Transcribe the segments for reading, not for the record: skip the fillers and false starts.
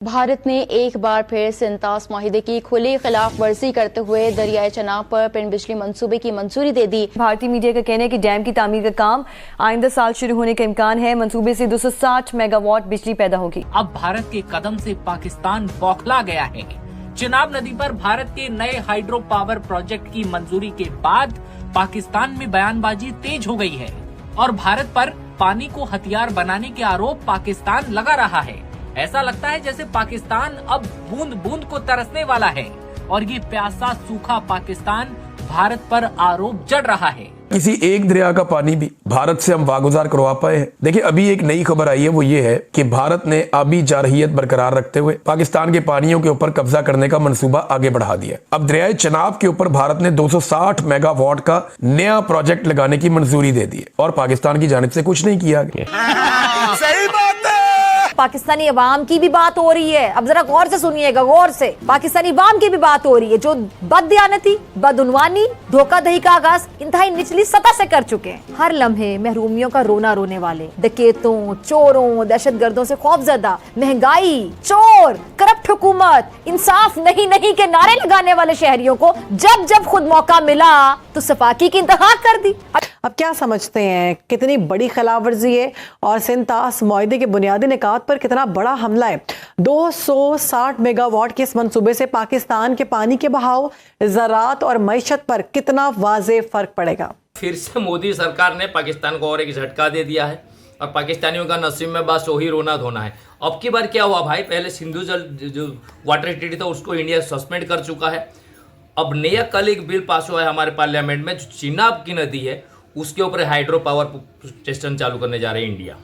भारत ने एक बार फिर सिंतास माहिदे की खुली खिलाफ वर्जी करते हुए दरियाए चनाब पर पनबिजली मंसूबे की मंजूरी दे दी। भारतीय मीडिया का कहना है कि डैम की तामीर का काम आइंदा साल शुरू होने का इम्कान है। मंसूबे से 260 मेगावाट बिजली पैदा होगी। अब भारत के कदम से पाकिस्तान बौखला गया है। चिनाब नदी पर भारत के नए हाइड्रो पावर प्रोजेक्ट की मंजूरी के बाद पाकिस्तान में बयानबाजी तेज हो गई है और भारत पर पानी को हथियार बनाने के आरोप पाकिस्तान लगा रहा है। ऐसा लगता है जैसे पाकिस्तान अब बूंद बूंद को तरसने वाला है और ये प्यासा सूखा पाकिस्तान भारत पर आरोप जड़ रहा है। किसी एक दरिया का पानी भी भारत से हम वागुजार करवा पाए हैं। देखिए, अभी एक नई खबर आई है, वो ये है कि भारत ने आबी जारहियत बरकरार रखते हुए पाकिस्तान के पानियों के ऊपर कब्जा करने का मंसूबा आगे बढ़ा दिया। अब दरियाए चनाब के ऊपर भारत ने 260 मेगावाट का नया प्रोजेक्ट लगाने की मंजूरी दे दी है और पाकिस्तान की जानिब से कुछ नहीं किया गया। सही बात है। पाकिस्तानी अवाम की भी बात हो रही है। अब जरा गौर से सुनिएगा, गौर से। पाकिस्तानी अवाम की भी बात हो रही है जो बददियानती, बदउनवानी, धोखाधड़ी का आगाज इंतहाई निचली सतह से कर चुके हैं। हर लम्हे महरूमियों का रोना रोने वाले, डकैतों, चोरों, दहशतगर्दों से खौफजदा, महंगाई, चोर, करप्ट हुकूमत, इंसाफ नहीं नहीं के नारे लगाने वाले शहरियों को जब जब खुद मौका मिला तो सफाकी की इंतहा कर दी। अब क्या समझते हैं कितनी बड़ी खिलाफ वर्जी है और सिंतास माहिदे के बुनियादी निकात पर कितना बड़ा हमला है। 260 मेगावाट के इस मंसूबे से पाकिस्तान के पानी के बहाव, ज़राअत और मईशत पर कितना वाज़ेह फर्क पड़ेगा। फिर से मोदी सरकार ने पाकिस्तान को और एक झटका दे दिया है और पाकिस्तानियों का नसीब में बस वही रोना धोना है। अब की बार क्या हुआ भाई, पहले सिंधु जल जो वाटर अथॉरिटी था उसको इंडिया सस्पेंड कर चुका है। अब नया कल एक बिल पास हुआ है हमारे पार्लियामेंट में, जो चिनाब की नदी है उसके ऊपर हाइड्रो पावर स्टेशन चालू करने जा रहे हैं इंडिया।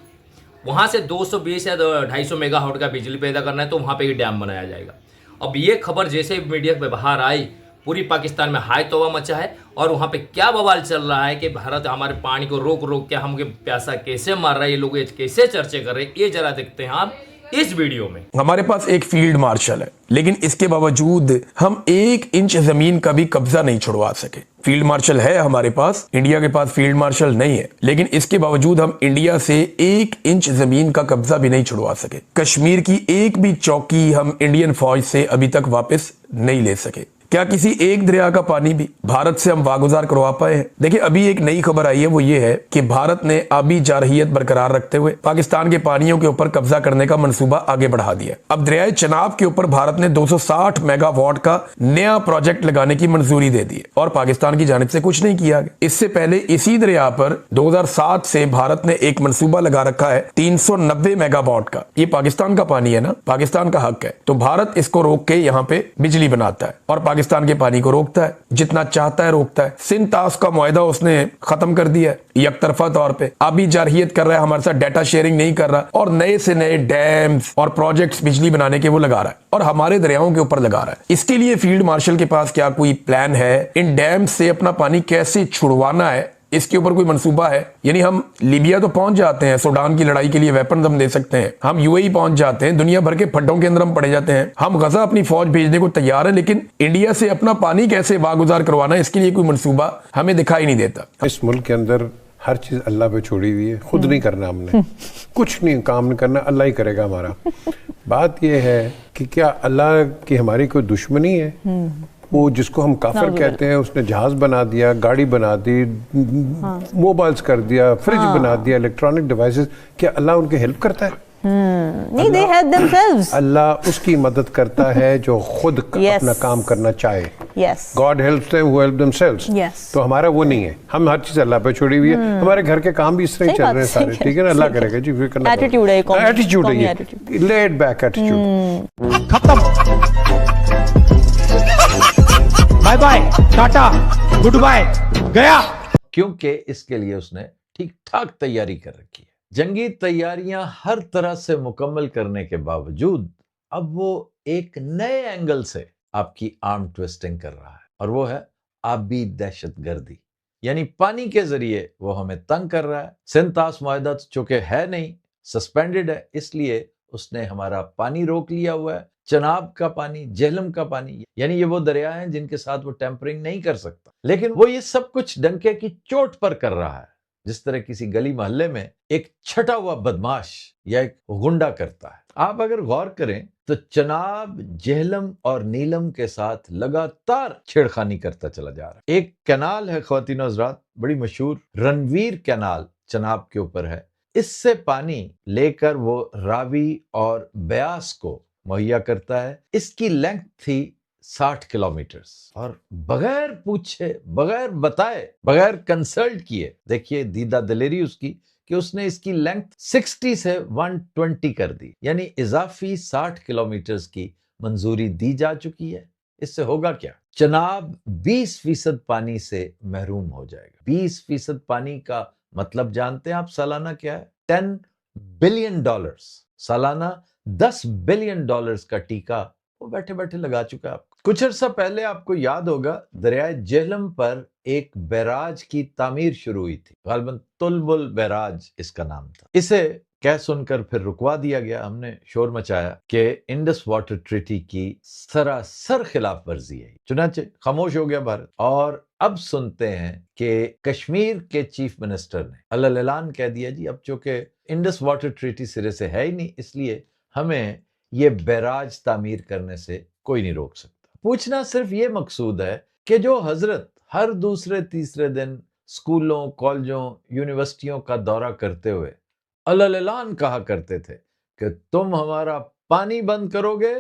वहाँ से 220 या 250 मेगावाट का बिजली पैदा करना है तो वहाँ पे ही डैम बनाया जाएगा। अब ये खबर जैसे मीडिया पे बाहर आई, पूरी पाकिस्तान में हाय तौबा मचा है और वहाँ पे क्या बवाल चल रहा है कि भारत हमारे पानी को रोक रोक के हमके प्यासा कैसे मार रहा है, ये लोग कैसे चर्चे कर रहे हैं, ये जरा देखते हैं आप इस वीडियो में। हमारे पास एक फील्ड मार्शल है, लेकिन इसके बावजूद हम 1 इंच जमीन का भी कब्जा नहीं छुड़वा सके। फील्ड मार्शल है हमारे पास, इंडिया के पास फील्ड मार्शल नहीं है, लेकिन इसके बावजूद हम इंडिया से 1 इंच जमीन का कब्जा भी नहीं छुड़वा सके। कश्मीर की एक भी चौकी हम इंडियन फौज से अभी तक वापस नहीं ले सके। क्या किसी एक दरिया का पानी भी भारत से हम वागुजार करवा पाए हैं? देखिए, अभी एक नई खबर आई है, वो ये है कि भारत ने आबी जारहियत बरकरार रखते हुए पाकिस्तान के पानियों के ऊपर कब्जा करने का मंसूबा आगे बढ़ा दिया। अब दरियाए चनाब के ऊपर भारत ने 260 मेगावाट का नया प्रोजेक्ट लगाने की मंजूरी दे दी है और पाकिस्तान की जानिब से कुछ नहीं किया गया। इससे पहले इसी दरिया पर 2007 से भारत ने एक मंसूबा लगा रखा है 390 मेगावाट का। ये पाकिस्तान का पानी है ना, पाकिस्तान का हक है, तो भारत इसको रोक के यहाँ पे बिजली बनाता है और पाकिस्तान के पानी को रोकता है, जितना चाहता है रोकता है। सिंतास का मुआहदा उसने खत्म कर दिया है यकतरफा तौर पे। आबी जारहियत कर रहा है, हमारे साथ डाटा शेयरिंग नहीं कर रहा और नए से नए डैम्स और प्रोजेक्ट्स बिजली बनाने के वो लगा रहा है और हमारे दरियाओं के ऊपर लगा रहा है। इसके लिए फील्ड मार्शल के पास क्या कोई प्लान है? इन डैम्स से अपना पानी कैसे छुड़वाना है, इसके ऊपर कोई मंसूबा है? यानी हम लीबिया तो पहुंच जाते हैं, सूडान की लड़ाई के लिए वेपन हम दे सकते हैं, हम यूएई पहुंच जाते हैं, दुनिया भर के फड्डों के अंदर हम पड़े जाते हैं, हम गजा अपनी फौज भेजने को तैयार है, लेकिन इंडिया से अपना पानी कैसे वागुजार करवाना है, इसके लिए कोई मंसूबा हमें दिखाई नहीं देता। इस मुल्क के अंदर हर चीज अल्लाह पे छोड़ी हुई है, खुद नहीं करना हमने, कुछ नहीं काम नहीं करना, अल्लाह ही करेगा हमारा। बात यह है कि क्या अल्लाह की हमारी कोई दुश्मनी है? वो जिसको हम काफिर कहते हैं उसने जहाज बना दिया, गाड़ी बना दी, मोबाइल्स कर दिया, फ्रिज बना दिया, इलेक्ट्रॉनिक डिवाइसेस, क्या अल्लाह उनकी हेल्प करता है? नहीं, they help themselves. अल्लाह उसकी मदद करता है जो खुद अपना काम करना चाहे। God helps them who help themselves. तो हमारा वो नहीं है, हम हर चीज अल्लाह पे छोड़ी हुई है। हमारे घर के काम भी इस तरह ही चल रहे हैं सारे, ठीक है ना? अल्लाह करेगा जी, फिर करना एटीट्यूड है, एटीट्यूड है, लेड बैक एटीट्यूड। खत्म, bye bye, tata, goodbye, गया। क्योंकि इसके लिए उसने ठीक ठाक तैयारी कर रखी है। जंगी तैयारियां हर तरह से मुकम्मल करने के बावजूद अब वो एक नए एंगल से आपकी आर्म ट्विस्टिंग कर रहा है और वो है आबी दहशतगर्दी, यानी पानी के जरिए वो हमें तंग कर रहा है। सिंतास मुआहदा चूंकि है नहीं, सस्पेंडेड है, इसलिए उसने हमारा पानी रोक लिया हुआ है। चनाब का पानी, झेलम का पानी, यानी ये वो दरिया हैं जिनके साथ वो टेम्परिंग नहीं कर सकता, लेकिन वो ये सब कुछ डंके की चोट पर कर रहा है। जिस तरह किसी गली मोहल्ले में एक छटा हुआ बदमाश या एक गुंडा करता है। आप अगर गौर करें तो चनाब जेहलम और नीलम के साथ लगातार छेड़खानी करता चला जा रहा है। एक कैनाल है ख्वातीन और हज़रात, बड़ी मशहूर रणवीर कैनाल चनाब के ऊपर है। इससे पानी लेकर वो रावी और ब्यास को मुहैया करता है। इसकी लेंथ थी 60 किलोमीटर और बगैर पूछे, बगैर बताए, बगैर कंसल्ट किए, देखिए दीदा दिलेरी उसकी कि उसने इसकी लेंथ 60 से 120 कर दी, यानी इजाफी 60 किलोमीटर की मंजूरी दी जा चुकी है। इससे होगा क्या? चनाब 20% पानी से महरूम हो जाएगा। 20% पानी का मतलब जानते हैं आप सालाना क्या है? $10 बिलियन। सालाना $10 बिलियन का टीका वो बैठे बैठे लगा चुका है आपको। कुछ अर्सा पहले आपको याद होगा दरियाए जेहलम पर एक बैराज की तामीर शुरू हुई थी, गालिबन तुलबुल बैराज इसका नाम था। इसे कह सुनकर फिर रुकवा दिया गया। हमने शोर मचाया कि इंडस वाटर ट्रीटी की सरासर खिलाफ वर्जी है, चुनाचे खामोश हो गया भारत। और अब सुनते हैं कि कश्मीर के चीफ मिनिस्टर ने अलल ऐलान कह दिया, जी अब चूंकि इंडस वाटर ट्रीटी सिरे से है ही नहीं, इसलिए हमें ये बैराज तामीर करने से कोई नहीं रोक सकता। पूछना सिर्फ ये मकसूद है कि जो हजरत हर दूसरे तीसरे दिन स्कूलों, कॉलेजों, यूनिवर्सिटियों का दौरा करते हुए अलल ऐलान कहा करते थे कि तुम हमारा पानी बंद करोगे,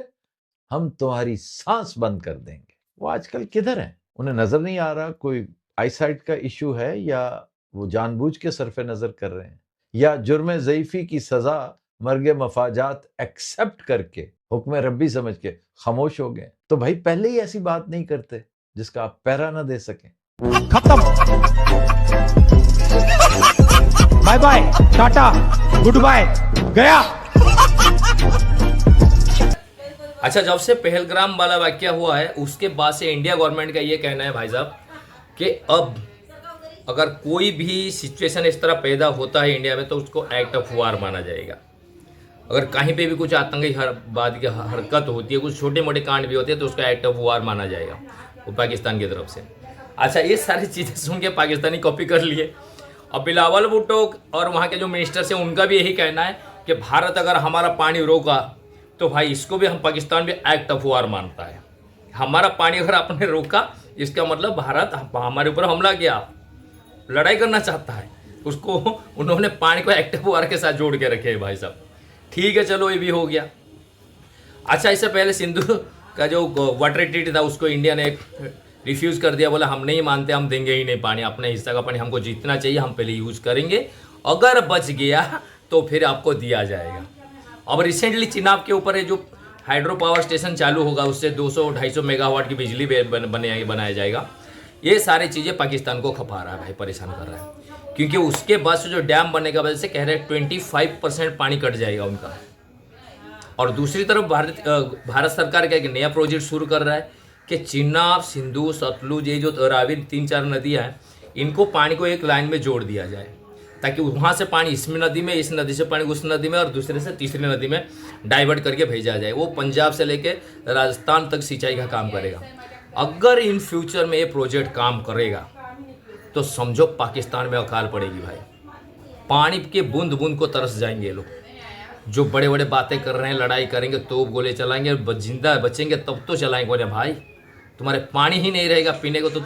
हम तुम्हारी सांस बंद कर देंगे, वो आजकल किधर हैं? उन्हें नजर नहीं आ रहा कोई आईसाइट का इशू है, या वो जानबूझ के सरफे नजर कर रहे हैं, या जुर्म ज़ईफी की सजा मर्गे मफाजात एक्सेप्ट करके हुक्म रब्बी समझ के खामोश हो गए। तो भाई पहले ही ऐसी बात नहीं करते जिसका आप पहरा ना दे सकें। खत्म, bye bye, tata, goodbye, गया। अच्छा, जब से पहलगाम वाला वाकया हुआ है उसके बाद से इंडिया गवर्नमेंट का ये कहना है भाई साहब कि अब अगर कोई भी सिचुएशन इस तरह पैदा होता है इंडिया में तो उसको एक्ट ऑफ वार माना जाएगा। अगर कहीं पे भी कुछ आतंकी बाद की हरकत होती है, कुछ छोटे मोटे कांड भी होते हैं तो उसका एक्ट ऑफ वार माना जाएगा वो पाकिस्तान की तरफ से। अच्छा, ये सारी चीज़ें सुन के पाकिस्तानी कॉपी कर लिए। अब बिलावल भुट्टो और वहाँ के जो मिनिस्टर्स हैं उनका भी यही कहना है कि भारत अगर हमारा पानी रोका तो भाई इसको भी हम पाकिस्तान भी एक्ट ऑफ वार मानता है। हमारा पानी अगर आपने रोका इसका मतलब भारत हमारे ऊपर हमला किया, लड़ाई करना चाहता है, उसको उन्होंने पानी को एक्ट ऑफ वार के साथ जोड़ के रखे है भाई साहब। ठीक है, चलो ये भी हो गया। अच्छा, इससे पहले सिंधु का जो वाटर ट्रीटी था उसको इंडिया ने रिफ्यूज़ कर दिया, बोला हम नहीं मानते, हम देंगे ही नहीं पानी, अपने हिस्सा का पानी हमको जीतना चाहिए, हम पहले यूज़ करेंगे, अगर बच गया तो फिर आपको दिया जाएगा। अब रिसेंटली चिनाब के ऊपर जो हाइड्रो पावर स्टेशन चालू होगा उससे 200-250 मेगावाट की बिजली बनाया जाएगा। ये सारी चीज़ें पाकिस्तान को खपा रहा है भाई, परेशान कर रहा है, क्योंकि उसके बाद से जो डैम बनने की वजह से कह रहे हैं 25% पानी कट जाएगा उनका। और दूसरी तरफ भारत सरकार का एक नया प्रोजेक्ट शुरू कर रहा है कि चिनाब, सिंधु, सतलुज, ये जो रावी 3-4 नदियाँ हैं इनको पानी को एक लाइन में जोड़ दिया जाए, ताकि वहाँ से पानी इसमें नदी में, इस नदी से पानी उस नदी में और दूसरे से तीसरी नदी में डाइवर्ट करके भेजा जाए। वो पंजाब से लेके राजस्थान तक सिंचाई का काम करेगा। अगर इन फ्यूचर में ये प्रोजेक्ट काम करेगा तो समझो पाकिस्तान में अकाल पड़ेगी भाई। पानी के बूंद बूंद को तरस जाएंगे लोग। जो बड़े बड़े बातें कर रहे हैं, लड़ाई करेंगे, तोप गोले चलाएंगे, जिंदा बचेंगे तब तो चलाएंगे। बोले भाई तुम्हारे पानी ही नहीं रहेगा पीने को तो